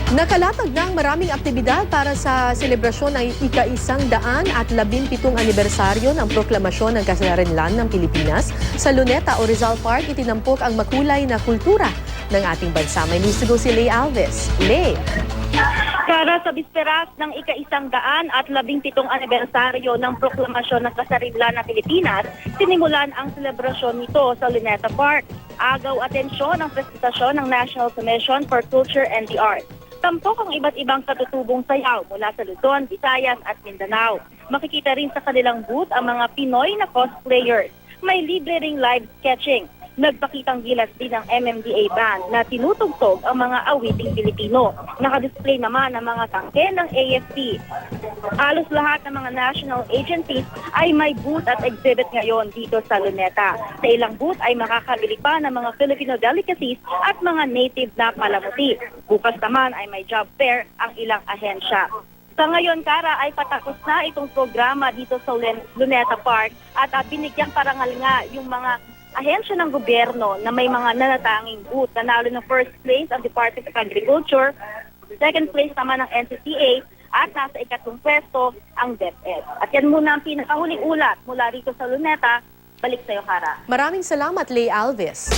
Nakalatag na ang maraming aktibidad para sa selebrasyon ng ika-117 anibersaryo ng proklamasyon ng kasarinlan ng Pilipinas. Sa Luneta o Rizal Park, itinampok ang makulay na kultura ng ating bansa. May news to go si Lay Alves. Lay! Para sa bisperas ng ika-117 anibersaryo ng proklamasyon ng kasarinlan ng Pilipinas, sinimulan ang selebrasyon nito sa Luneta Park. Agaw atensyon ang presentasyon ng National Commission for Culture and the Arts. Tampok ang iba't ibang katutubong sayaw mula sa Luzon, Visayas at Mindanao. Makikita rin sa kanilang booth ang mga Pinoy na cosplayers. May libre ring live sketching. Nagpakitang gilas din ng MMDA band na tinutugtog ang mga awiting Pilipino. Nakadisplay naman ang mga tangke ng AFP. Halos lahat ng mga national agencies ay may booth at exhibit ngayon dito sa Luneta. Sa ilang booth ay makakabili pa ng mga Filipino delicacies at mga native na palamuti. Bukas naman ay may job fair ang ilang ahensya. Sa ngayon, Kara, ay patapos na itong programa dito sa Luneta Park at binigyang parangal nga yung mga ahensya ng gobyerno na may mga nanatanging booth. Nanalo ng first place ang Department of Agriculture, second place naman ang NCCA, at nasa ikatlong pwesto ang DepEd. At yan muna ang pinakahuling ulat mula rito sa Luneta. Balik sa iyo, Kara. Maraming salamat, Lay Alves.